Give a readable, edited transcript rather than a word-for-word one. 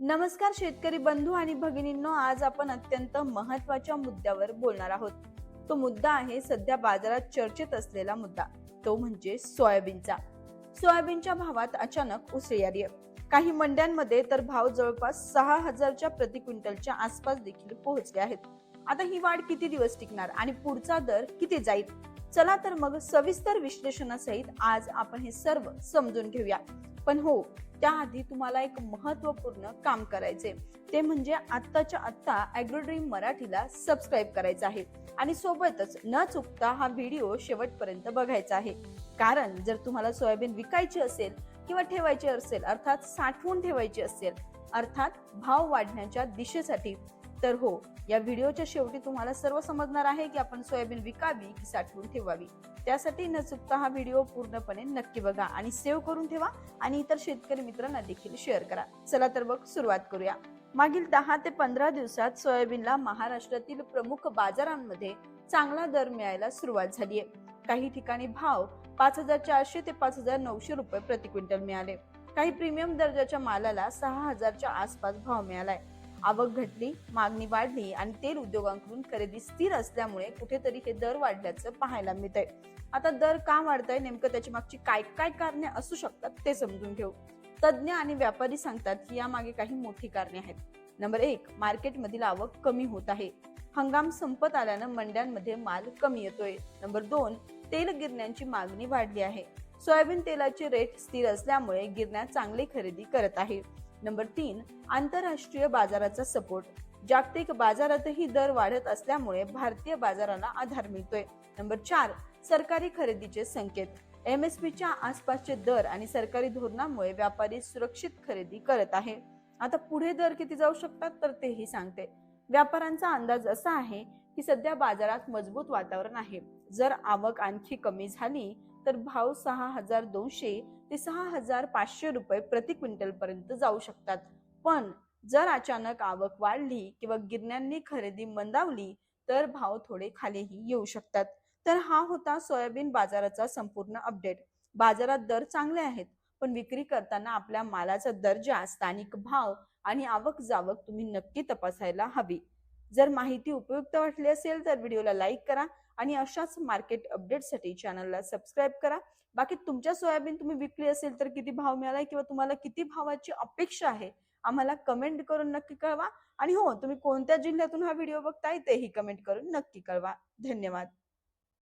नमस्कार शेतकरी बंधू आणि भगिनींनो, आज आपण अत्यंत महत्त्वाच्या मुद्द्यावर बोलणार आहोत। तो मुद्दा आहे सध्या बाजारात चर्चेत असलेला मुद्दा, तो म्हणजे सोयाबीनचा। सोयाबीनच्या भावात अचानक उसळी आली आहे। काही मंड्यांमध्ये तर भाव जवळपास 6,000च्या प्रति क्विंटलच्या आसपास देखील पोहोचले आहेत। आता ही वाढ किती दिवस टिकणार आणि पुढचा दर किती जाईल? चला तर मग सविस्तर विश्लेषणासहित आज आपण हे सर्व समजून घेऊया। पण हो, त्याआधी तुम्हाला एक महत्त्वपूर्ण काम करायचे, ते म्हणजे आत्ताच्या आत्ता ॲग्रोड्रीम मराठीला सबस्क्राईब करायचं आहे आणि सोबतच न चुकता हा व्हिडिओ शेवटपर्यंत बघायचा आहे। कारण जर तुम्हाला सोयाबीन विकायची असेल किंवा ठेवायची असेल, अर्थात साठवून ठेवायची असेल, अर्थात भाव वाढण्याच्या दिशेसाठी, तर हो, या व्हिडिओच्या शेवटी तुम्हाला सर्व समजणार आहे की आपण सोयाबीन विकावी की साठवून ठेवावी। त्यासाठी न चुकता हा व्हिडिओ पूर्णपणे नक्की बघा आणि सेव्ह करून ठेवा आणि इतर शेतकरी मित्रांना देखील शेअर करा। चला तर मग सुरुवात करूया। मागील 10 ते 15 दिवसात सोयाबीनला महाराष्ट्रातील प्रमुख बाजारांमध्ये चांगला दर मिळायला सुरुवात झाली आहे। काही ठिकाणी भाव 5,400 ते 5,900 रुपये प्रति क्विंटल मिळाले। काही प्रीमियम दर्जाच्या मालाला 6,000च्या आसपास भाव मिळालाय। आवक घटली, मागणी वाढली आणि तेल उद्योगांकडून खरेदी स्थिर असल्यामुळे कुठेतरी हे दर वाढल्याचं पाहायला मिळतंय। आता दर का वाढतंय, नेमकं त्याची मागची काय काय कारणे असू शकतात ते समजून घेऊ। तज्ञ आणि व्यापारी सांगतात की यामागे काही मोठी कारणे आहेत। नंबर 1, मार्केटमधील आवक कमी होत आहे। हंगाम संपत आल्यानं मंड्यांमध्ये माल कमी येतोय। नंबर 2, तेल गिरण्यांची मागणी वाढली आहे। सोयाबीन तेलाचे रेट स्थिर असल्यामुळे गिरण्या चांगली खरेदी करत आहे। नंबर 3, आंतरराष्ट्रीय बाजाराचा सपोर्ट। जागतिक बाजारातही दर वाढत असल्यामुळे भारतीय बाजाराला आधार मिळतोय। नंबर 4, सरकारी खरेदीचे संकेत। MSPच्या आसपासचे दर आणि सरकारी धोरणामुळे व्यापारी सुरक्षित खरेदी करत आहे। आता पुढे दर किती जाऊ शकतात तर तेही सांगते। व्यापाऱ्यांचा अंदाज असा आहे की सध्या बाजारात मजबूत वातावरण आहे। जर आवक आणखी कमी झाली तर भाव 6,200 ते 6,500 रुपये प्रति क्विंटल पर्यंत जाऊ शकतात। पण जर अचानक आवक वाढली किंवा गिरण्यांनी खरेदी मंदावली तर भाव थोडे खालीही येऊ शकतात। तर हा होता सोयाबीन बाजाराचा संपूर्ण अपडेट। बाजारात दर चांगले आहेत, पण विक्री करताना आपल्या मालाचा दर्जा, स्थानिक भाव आणि आवक जावक तुम्ही नक्की तपासायला हवी। जर माहिती उपयुक्त वाटली असेल तर व्हिडिओला लाईक करा आणि अशाच मार्केट अपडेटसाठी चॅनलला सबस्क्राईब करा। बाकी तुमच्या सोयाबीन तुम्ही विकली असेल तर किती भाव मिळालाय किंवा तुम्हाला किती भावाची अपेक्षा आहे, आम्हाला कमेंट करून नक्की कळवा। आणि हो, तुम्ही कोणत्या जिल्ह्यातून हा व्हिडिओ बघताय तेही कमेंट करून नक्की कळवा। धन्यवाद।